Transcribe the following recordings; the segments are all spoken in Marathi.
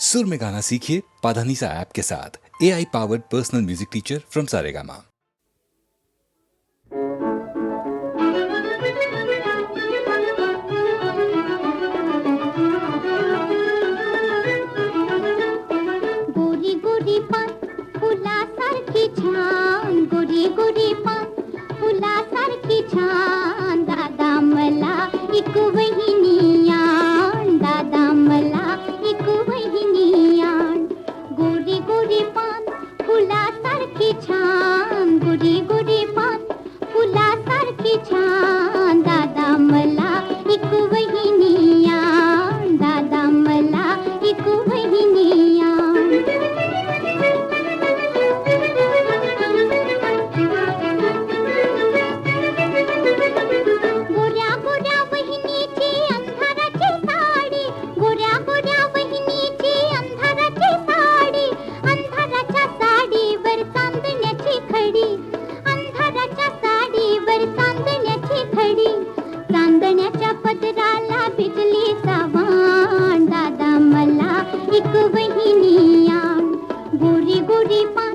सुर में गाना सीखिए पाधानीसा ऐप के साथ। AI powered personal music teacher from Saregama. गोरी गोरी पान फुलासारखी छान, गोरी गोरी पान फुलासारखी छान, दादा मला एक वहिनी आण, दादा मला एक वहिनी आण. गोरी गोरी पान फुलासारखी छान, गोरी गोरी पान फुलासारखी छान, दादा मला एक वहिनी आण, दादा मला एक वहिनी आण. गोऱ्या गोऱ्या वहिनीची अंधाराची साडी, गोऱ्या गोऱ्या वहिनीची अंधाराची साडी, अंधाराच्या साडीवर चांदण्याची खडी, अंधाराच्या साडीवर चांदण्याची खडी, चांदण्याच्या पदराला बिजली सावाण, दादा मला एक वहिनी आण. गोरी गोरी पान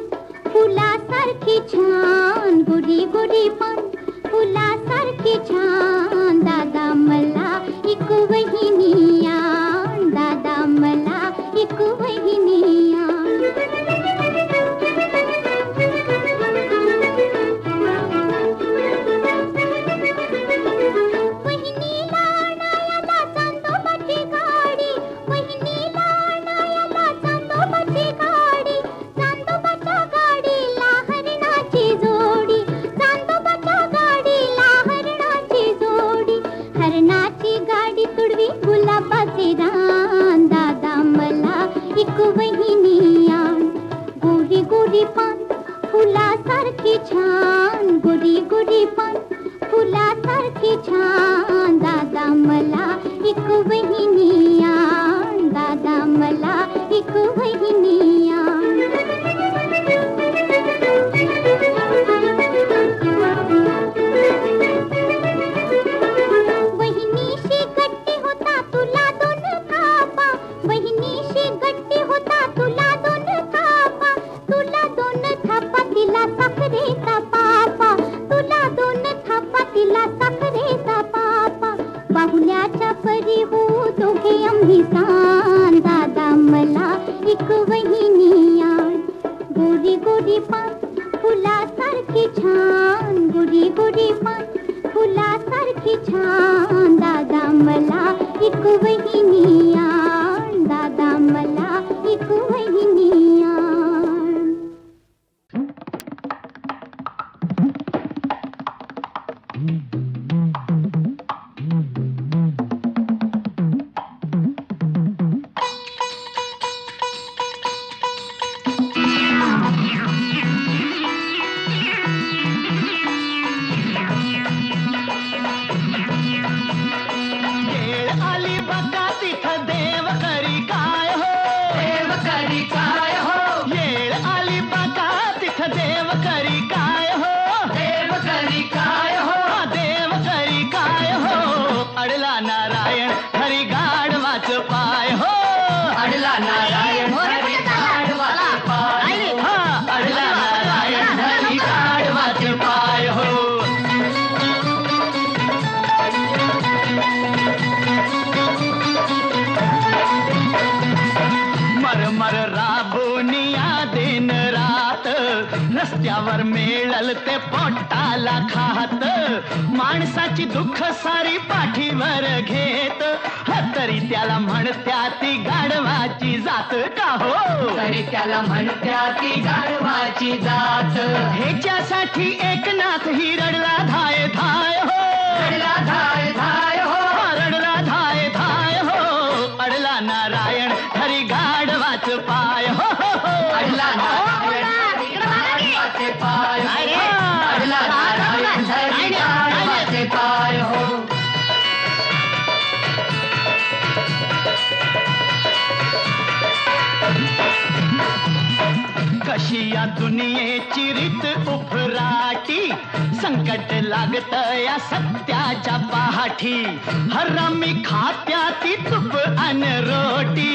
फुलासारखी छान, गोरी गोरी पान फुलासारखी छान, दादा मला एक वहिनी आण, दादा मला एक वहिनी आण. वहिनीला आणायला चांदोबाची गाडी, वहिनीला आणायला चांदोबाची गाडी, चांदोबाच्या गाडीला हरणाची जोडी, चांदोबाच्या गाडीला हरणाची जोडी, हरणाची गाडी तुडवी गुलाबाचे रान, दादा मला एक वहिनी आण. गोरी गोरी पान फुलासारखी छान, गोरी गोरी पान फुलासारखी छान, दादा मला एक वहिनी आण, दादा मला एक वहिनी आण. वहिनीशी गट्टी होता तुला दोन थापा, वहिनीशी गट्टी होता तुला दोन थापा, तुला दोन थापा तिला साखरेचा पापा, तुला दोन थापा तिला साखरेचा पापा, बाहुल्याच्या परी हो दोघे आम्ही सान, दादा मला एक वहिनी आण. गोरी गोरी पान फुलासारखी छान, गोरी गोरी पान फुलासारखी छान, दादा मला एक वहिनी आण, दादा मला एक वहिनी आण. येळ आली बघा तिथं देव करी काय हो, देव करी काय हो. येळ आली बघा तिथं देव करी काय हो, देव करी काय हो. देव करी काय हो. अडला नारायण हरी गाढवाच पाय हो, अडला नारायण हरी गाढवाच पाय हो. अडला नारायण हरी गाढवाच पाय हो. मरमर राबुनिया दिन रात, रस्त्यावर मिळल ते पोटाला खात, माणसाची दुःख सारी पाठीवर घेत, तरी त्याला म्हणत्या ती गाढवाची जात का हो, तरी त्याला म्हणत्या ती गाढवाची जात. ह्याच्यासाठी एकनाथ ही रडला धाय धाय हो, रडला धाय धाय हो, रडला धाय धाय हो. अडला नारायण हरी गाढवाच पाय हो, अडला नारायण हरी गाढवाचे पाय, अडला नारायण हरी गाढवाचे पाय हो. कशी अशी या दुनियेची रीत उफराटी, संकट लागत या सत्याच्या पाठी. हरामी खात्याती तूप अन रोटी,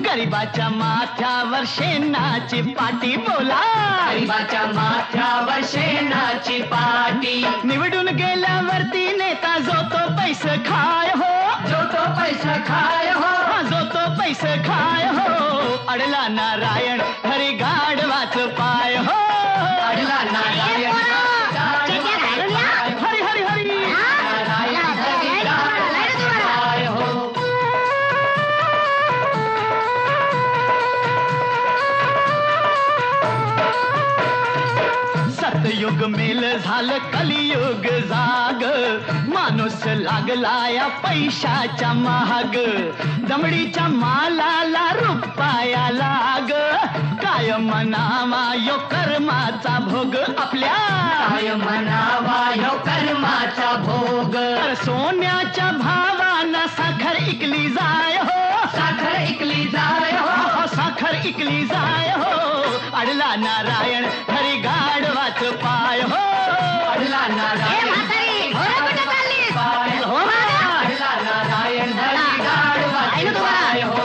गरिबाच्या माथ्यावर शेणाची पाटी. बोला गरिबाच्या माथ्यावर शेणाची पाटी. निवडून गेल्यावरती नेता जो तो पैसे खाय हो, जो तो पैसा खाय हो, जो तो पैसे खाय हो. अडला नारायण हरी गाढवाच पाय हो. अडला नारायण हरी हरी हरी. नारायण हरी गाढवाच पाय हो. सतयुग मेल झालं कलियुग जाग, माणूस लागला या पैशाच्या महाग. दमडीच्या मालाला रुपया लाग, काय म्हणावा यो कर्माचा भोग. आपल्या काय म्हणावा ह्यो कर्माचा भोग. तर सोन्याच्या भावानं साखर इकली जाय हो, साखर इकली जाय हो, हो, साखर इकली जाय हो. अडला नारायण हरी गाढवाच पाय हो. अडला नारायण पाय हो. अडला नारायण हरी गाढवाच पाय हो.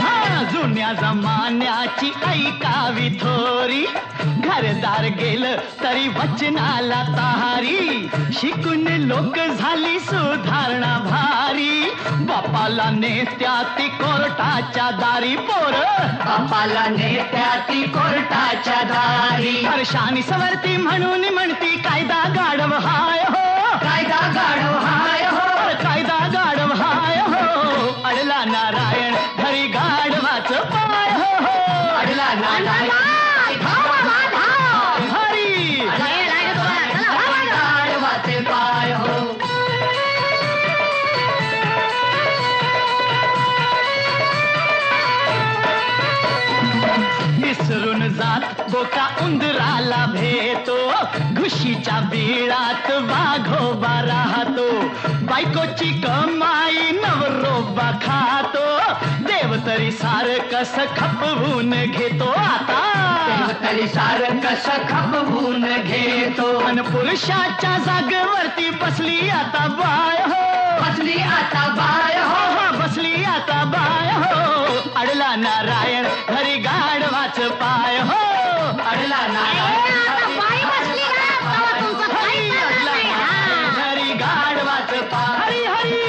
हा, जुन्या जमान्याची ऐकावी थोरी, घरदार गेलं तरी वचनाला तारी. शिकून लोक झाली सुधारणा भारी, बापाला नेत्या ती कोर्टाच्या दारी. पोर बापाला नेत्या ती कोर्टाच्या दारी. हर्षानी सवरती म्हणून म्हणती कायदा गाढव हाय हो, कायदा गाढव हाय हो. कायदा गाढव हाय हो. अडला नारायण हरी गाढवाच पाय हो. अडला नारायण हरी गाढवाचे पाय हो. विसरून जात बोका उंदराला भेटो, घुशीच्या बिळात वाघोबा राहतो. बायकोची कमाई नवरोबा खातो, देव तरी सार कस खपवून घेतो. आता तरी सार कस खपवून घेतो. अन पुरुषाच्या जागेवरती बसली आता बाय हो, बसली आता बाय हो. हो, बसली आता बाय हो. अडला नारायण हरी गाढवाच पाय हो. अडला नारायण हरी गाढवाच पाय. हरी हरी.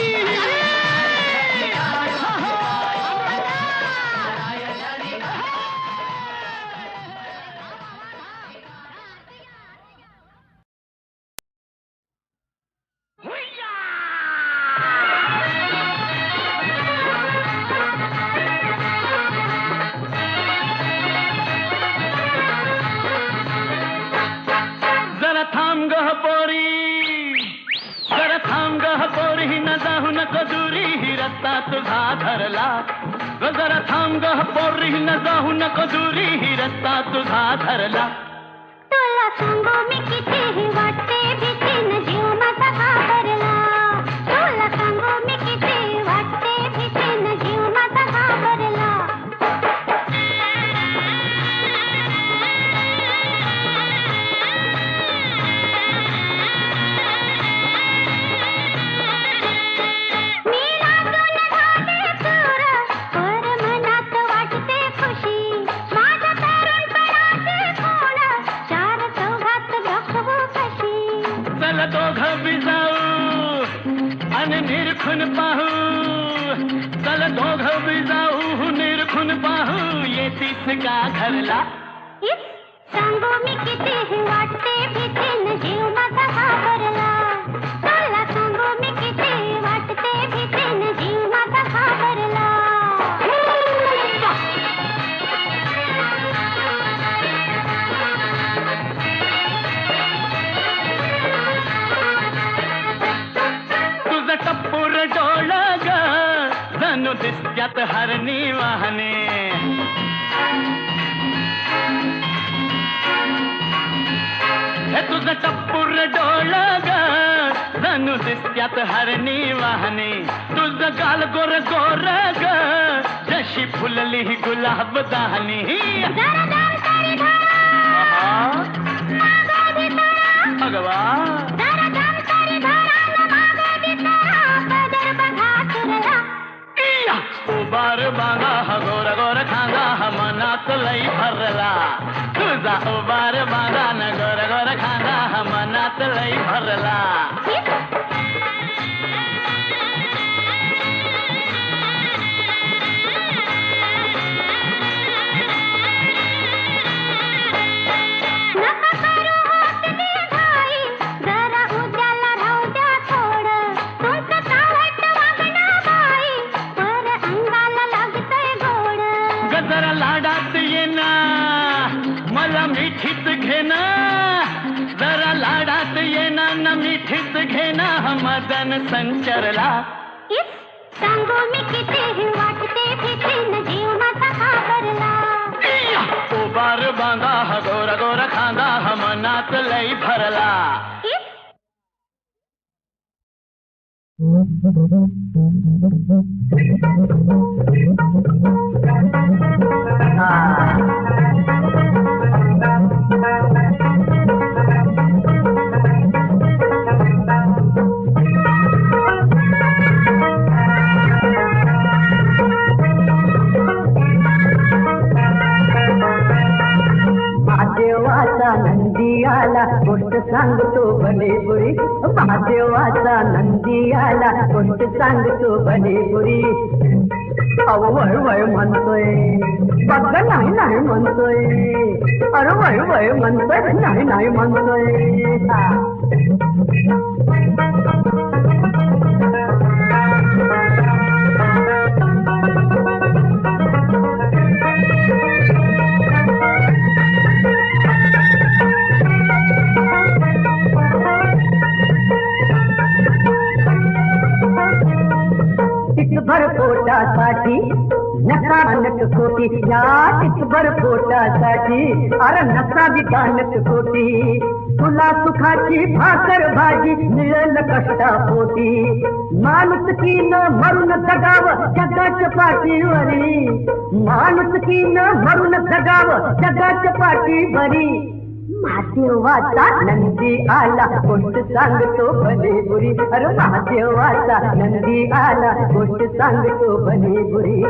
जरा थांब गह पोरी, जरा थांब गह पोरी, न जाऊ नको दुरी, ही रस्ता तुझा धरला. जरा थांब गह पोरी, न जाऊ नको दुरी, ही रस्ता तुझा धरला. तुला सांगू मी कितीही वाटते भीतीन जीव माझा घाबरला. तुला सांगू मी किती वाटते भीतीन जीव माझा घाबरला. मी लाजून झाले चूर, पर मनात वाटते खुशी. माझ्या तरुणपणाचे कोण चार चौघात दाखवू कशी. चल दोघं बी जाऊ आणि निरखून पाहू, चल दोघं बी जाऊ निरखून पाहू, येतीस का घरला. इस सांगू मी कितीही वाटते भीतीन जीव माझा घाबरला. तुला सांगू मी किती वाटते भीतीन जीव माझा घाबरला. तुझं टप्पूर डोळ ग जणू दिसत्यात हरणी वाहने. हे तुझं टप्पूर डोळ ग जणू दिसत्यात हरणी वाहने तुझ गाल गोर गोर ग जशी फुलली गुलाब दाहनी जरा दम तरी धरा मागे बिचारा भगवा जरा दम तरी धरा न मागे बिचारा पदर बघा तुरला उबार बांगा हा गोर गोर खांगा हा मनात लई भरला तुझा उबार बांगा न गोर गोर खांगा हा मनात लई भरला नका करू होत दिघाई जरा उद्याला राहू द्या थोडं तुमचं चावट वागणं बाई पर अंगाला लागतंय गोड गजर लाडात येना मला मिठीत घेना जरा लाडात येना न मिठीत घेना मदन संचरला सांगू मी किती वाटते फिकीन जीव माझा घाबरला उबार बांगा हा गोर गोर खांगा हा मनात लई भरला महादेवाचा नंदी आला गोष्ट सांगतो भले बुरी महादेवाचा नंदी आला गोष्ट सांगतो भले बुरी अहो वळ वळ म्हणतोय बघ नाही नाही म्हणतोय अरे वळ वळ म्हणतोय नाही नाही म्हणतोय भर पोटासाठी नका नक कोटी या भर पोटासाठी अरे नका विधानक कोटी तुला सुखाची भाकर भाजी मिळेल कष्टा पोटी माणूस की न मरून जगाव जगाच्या पाठीवरी माणूस की न मरून जगाव जगाच्या पाठीवरी महादेवाचा नंदी आला गोष्ट सांगतो भले बुरी अरे महादेवाचा नंदी आला गोष्ट सांगतो भले बुरी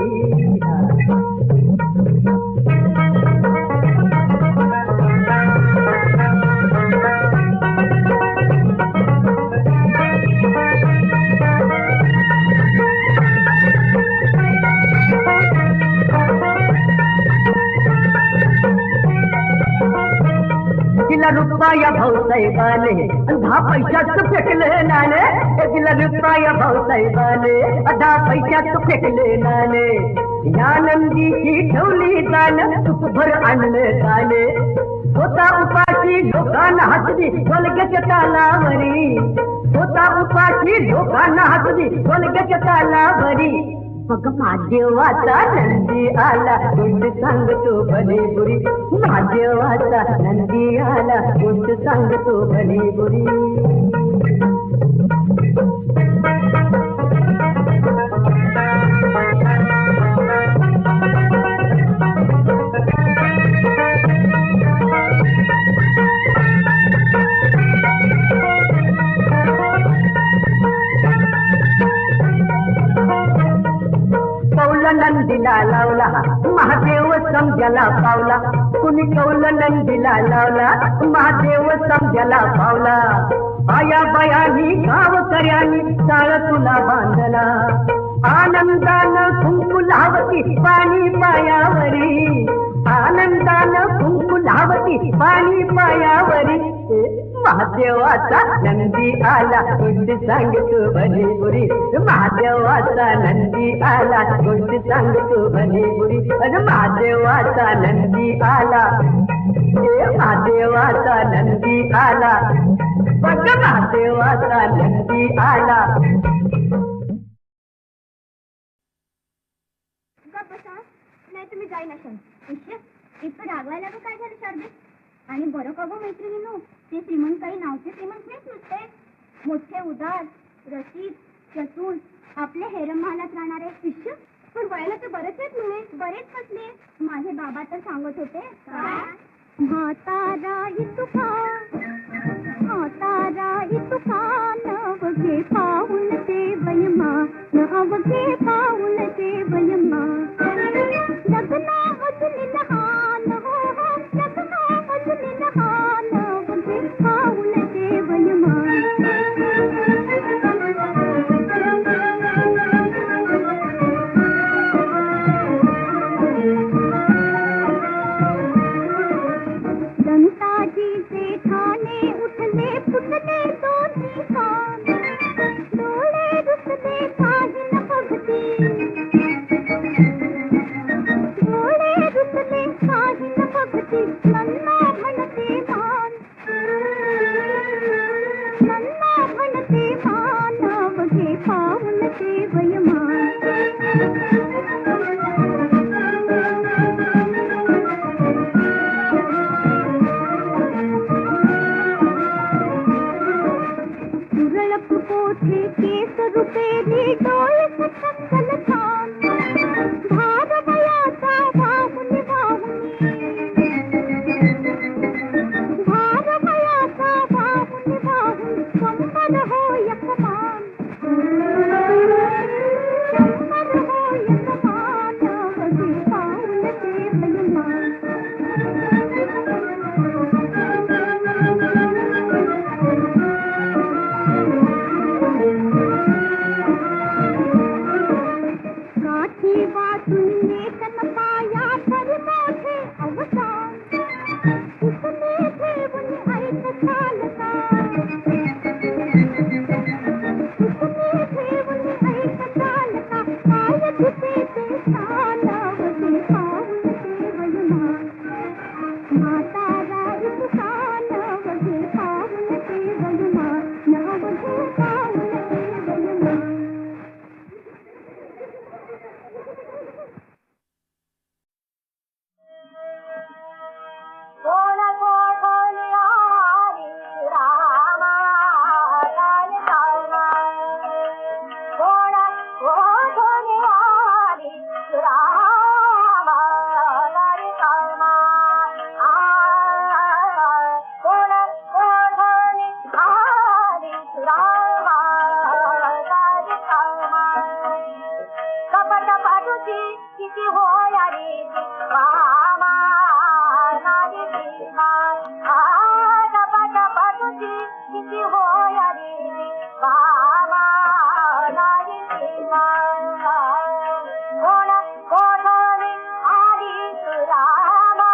तिला रुपया भाऊसाहेबाने 10 पैशात फेकले नाले तिला रुपया भाऊसाहेबाने 10 पैशात फेकले नाले या नंदीची ठेवली जाण तुकभर आणलं झाले होता उपाशी लोकांना हसली कोलगेच्या तालावरी होता उपाशी लोकांना हसली कोलगेच्या तालावरी बघ महादेवाचा नंदी आला गोष्ट सांगतो भले बुरी महादेवाचा नंदी आला गोष्ट सांगतो भले बुरी नंदीला लावला महादेव समजाला पावला कुणी कौल नंदीला लावला महादेव समजाला पावला आया बयानी गावकऱ्यांनी चाळ तुला बांधला आनंदानं कुंकू लावती पाणी पायावरी आनंदानं कुंकू लावती पाणी पायावरी महादेवाचा नंदी आला गोष्ट सांगतो भले बुरी महादेवाचा नंदी आला गोष्ट सांगतो भले बुरी अरे महादेवाचा नंदी आला महादेवाचा नंदी आला बघ महादेवाचा नंदी आला नाही तुम्ही जाई नसाल इतकं रागवायला गं काय झालं शारदे आणि बरं का गं मैत्रिणींनो ते श्रीमंत काही नावचे श्रीमंत हेच नसते मोठे उदार रसिक चतुर आपल्या हेरमहालात राहणारे शिष्य. पण वयाला तर बरेच आहेत म्हणे. बरेच कसले? माझे बाबा तर सांगत होते. म्हातारा इतुका नवघे पाऊल ते वयमा, नवघे पाऊल ते वयमा. लग्ना अजून लहान हो हो, लग्ना अजून लहान, नवघे पाऊल ते वयमा. दंताजीचे ठाणे उठले फुटले दोन्ही कान, डोळे रुसले काही न बघती, डोळे रुसले काही न बघती. नन्ना म्हणते मान, नन्ना म्हणते मान, नवघे पाऊल ते वयमान. तुरळक कोठे केस रुपेरी डोळे सटकल छान, भार वयाचा वाहुनी वाहुनी, भार वयाचा वाहुनी वाहुनी. कंबर होय कमान, कंबर होय कमान, नवघे पाऊल ते वयमान. काठी वाचून लेखन पाया तर मोठे अवसान, उसने ठेवून ऐक चालता, उसने ठेवून ऐक चालता. काय तुझे ते शान, नवघे पाऊल ते वयमान. म्हातारा इतुका नवघे पाऊल ते वयमान, नवघे पाऊल ते वयमान. कोण कोठून आली रामा, काय सांगा. कोण कोठून आली रामा, काय सांगा. कोण कोठून आली रामा, काय सांगा. कपट पाठुची किती होयारी रामा, कपट पाठुची किती होयारी रामा, कोण कोठून आली रामा.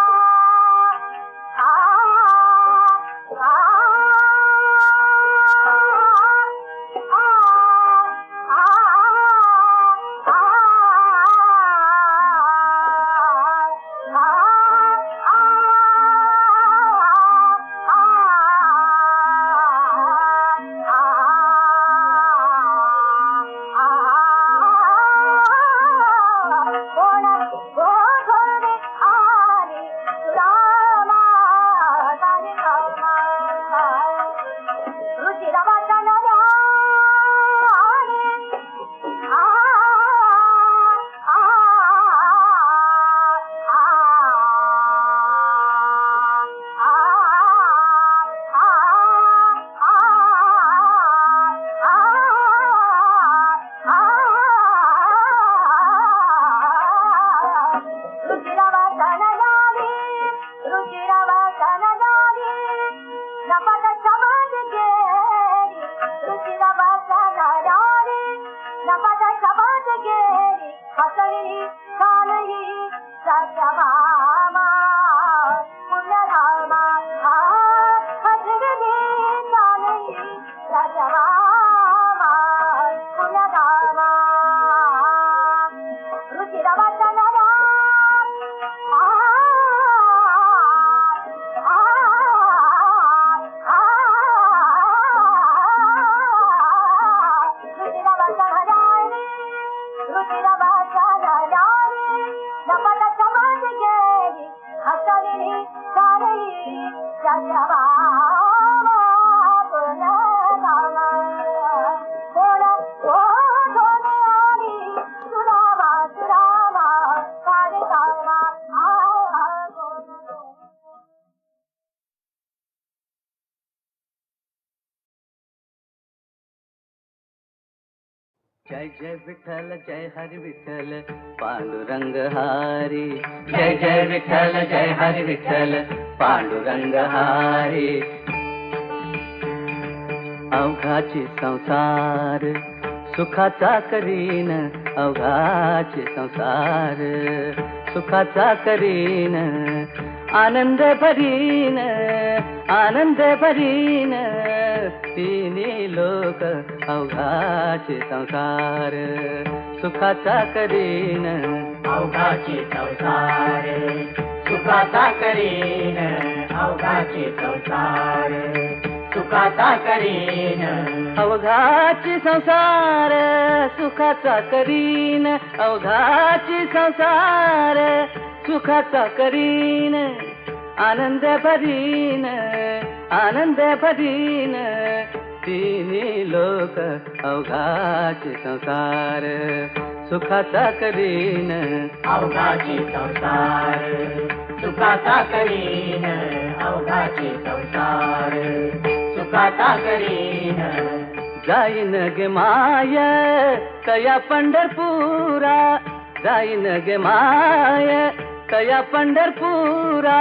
जगवा पुनः जय जय विठ्ठल जय हरी विठ्ठल पांडुरंग हारी, जय जय विठ्ठल जय हरी विठ्ठल पांडुरंग हारी. अवघाची संसार सुखाचा करीन, अवघाची संसार सुखाचा करीन, आनंद भरीन, आनंद भरीन, तिन्ही लोक अवघाचे संसार सुखाचा करीन, अवघाची संसार सुखाचा करीन, अवघाची संसार सुखाचा करीन, अवघाची संसार सुखाचा करीन, अवघाची संसार सुखाचा करीन, आनंद भरीन, आनंद भरीन, तिन्ही लोक अवघाचे संसार सुखाचा करीन, अवघाची संसार सुखाचा करीन, अवघाची संसार सुखाचा करीन. जाईन गे माय कया पंढरपुरा, जाईन गे माय कया पंढरपुरा,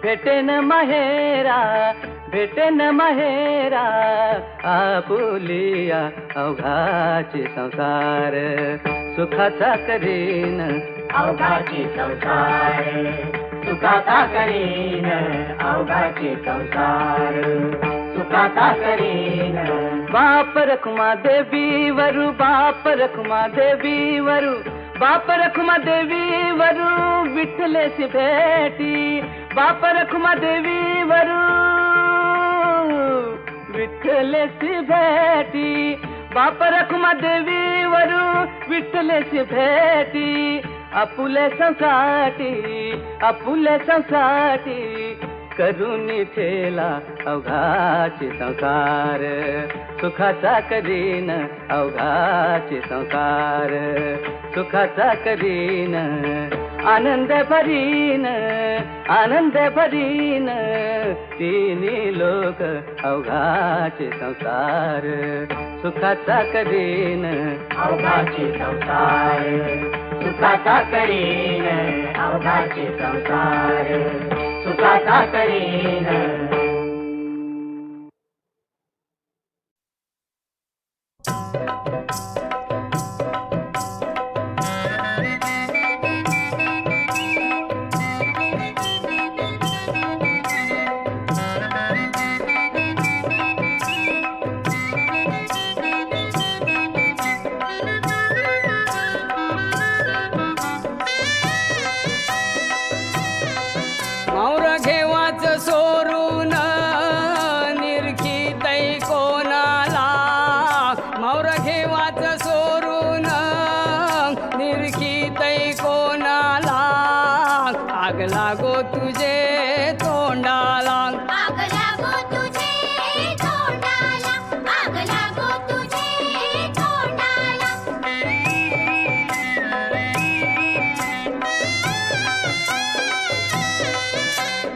भेटेन माहेरा, भेटेन माहेरा, आपुलिया अवघाची संसार सुखाचा करीन, अवघाची संसार सुखाचा करीन, अवघाची संसार सुखाचा करीन. बाप रखुमा देवी वरु, बाप रखुमा देवी वरु, बाप रखुमा देवी वरु, विठ्ठलेसी भेटी, बाप रखुमा देवी वरु, विठ्ठलेसी भेटी, बाप रखुमा देवी वरु, विठ्ठलेसी भेटी, आपुले संसाटी, आपुले संसाटी, करुणी ठेला अवघाची संसार सुखाचा करीन, अवघाची संसार सुखाचा करीन, आनंद भरीन, आनंद भरीन, तिन्ही लोक अवघाचे संसार सुखाचा करीन, अवघाची संसार सुखाचा करीन, अवघाची संसार सुखाचा करीन. माऊर घेवाच सोरून निरखितै कोणाला, माऊर घेवाच सोरून निरखितै कोणाला, आग लागो तुझे तोंडाला, आग लागो तुझे तोंडाला, आग लागो तुझे तोंडाला.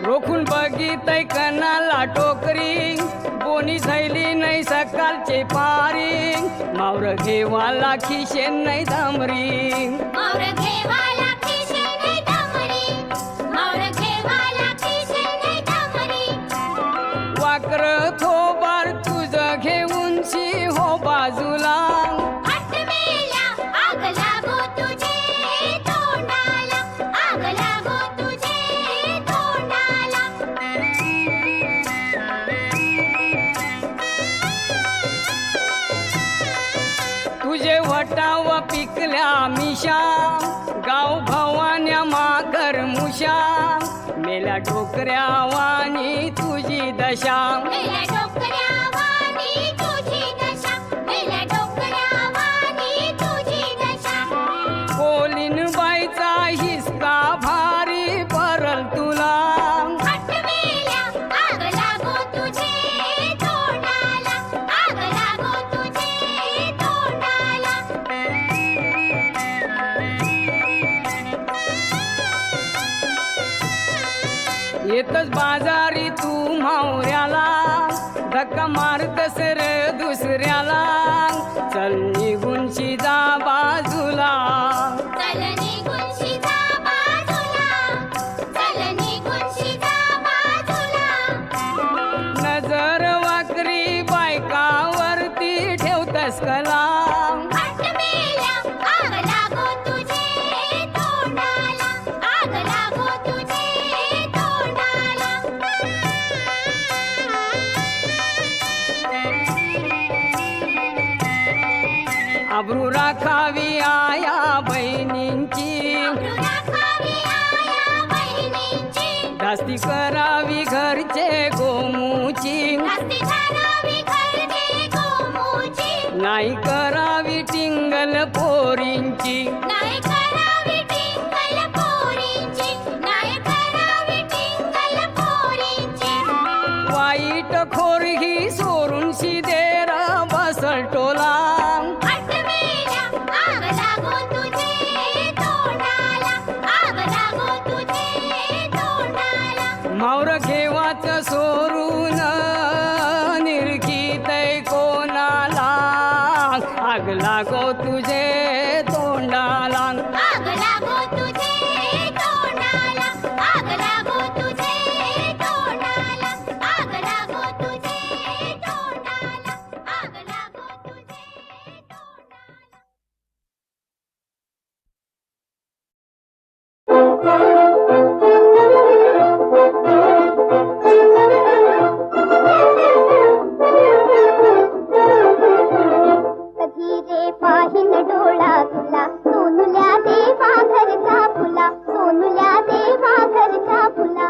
रोखून बघितै कणाला टोकरी, कोणी झैली नाही सकाळचे पारी, मावर घेवाला खिशे नाही धामरी, माऊर घेवाला खिशे नाही धामरी, माऊर घेवाला खिशे नाही धामरी. वाकर थोबार तुझं घेऊनशी हो बाजूला, हटमेल्या आग लागो तुझे तोंडाला, आग लागो तुझे तोंडाला. तुझे वटाव पिकल्या मिशा, गाव भवान्या माकर मुशा, मेल्या डोकऱ्या वाणी तुझी दशा, मेल्या डोकऱ्या वाणी तुझी दशा, मेल्या डोकऱ्या वाणी तुझी दशा. कोलीन बाईचा हिसका भारी परल तुला, हटमेल्या आग लागो तुझे तोंडाला, आग लागो तुझे तोंडाला. येतच बाजारी तू मावऱ्याला, धक्का मारतस रे दुसऱ्याला, चल निघूनशी जा डसकला आटमेल्या आग लागो तुझे तोंडाला, आग लागो तुझे तोंडाला. आबरू राखावी आया बहिणींची, आबरू राखावी आया बहिणींची, जास्ती करावी घरचे गोमूची, जास्ती करावी घरचे गोमूची, नाही करावी टिंगल पोरींची. नाही करावी टिंगल पोरींची, नाही करावी टिंगल पोरींची. वाईट खोर ही सोडून शिदेर बसल टोला आटमेल्या आग लागो तुझे तोंडाला, आग लागो तुझे तोंडाला. मावर घेवाच सोरून निरखीत कोणाला, आग लागो तुझे तोंडाला. आग लागो तुझे तोंडाला, आग लागो तुझे तोंडाला, आग लागो तुझे तोंडाला, आग लागो तुझे तोंडाला. कधी रे पाहिन डोळा तुला, सोनुल्या देवा घरचा फुला, सोनुल्या देवा घरचा फुला.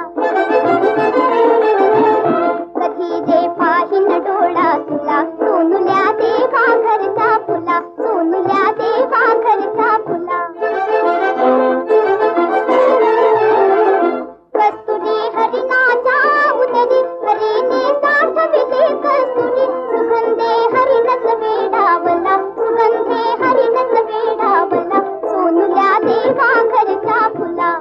कधी रे पाहिन डोळा तुला, सोनुल्या देवा घरचा फुला, सोनुल्या देवा घरचा फुला. कस्तुरी हरिणाच्या उदरी हरीने साठविले कस्तुरी, सुगंधे हरिणच वेडावला, सुगंधे हरिणच वेडावला, सोनुल्या देवा घरचा फुला.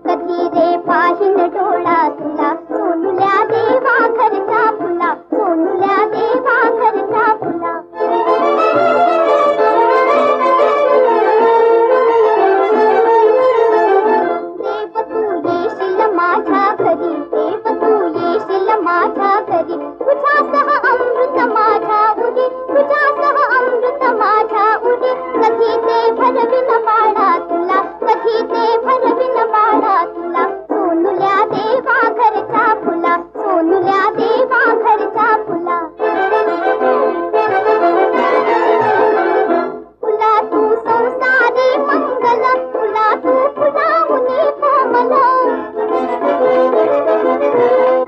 कधी रे पाहिन डोळा तुला, सोनुल्या देवा घरचा फुला, सोनुल्या देवा घरचा फुला. देव तू येशील माझ्या घरी, देव तू येशील माझ्या घरी, तुझ्यासह अमृत माझ्या उरी, तुझ्यासह अमृत माझ्या उरी. कधी ते भरविन बाळा तुला, कधी ते भरविन बाळा तुला, सोनुल्या देवा घरचा फुला, सोनुल्या देवा घरचा फुला. फुला तू संसारी मंगल, फुला तू फुलाहुनी कोमल.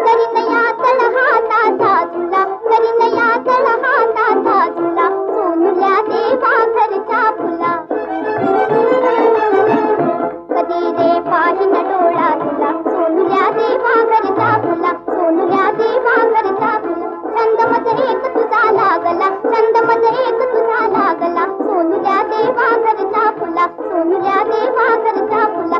करिनया तळ हाताचा झुला, करिनया तळ हाताचा झुला, सोनुल्या देवा घरचा फुला. कधी रे पाहिन डोळा तुला, सोनुल्या देवा घरचा फुला, सोनुल्या देवा घरचा फुला. छंद मज एक तुझा लागला, छंद मज एक तुझा लागला, सोनुल्या देवा घरचा फुला, सोनुल्या देवा घरचा फुला.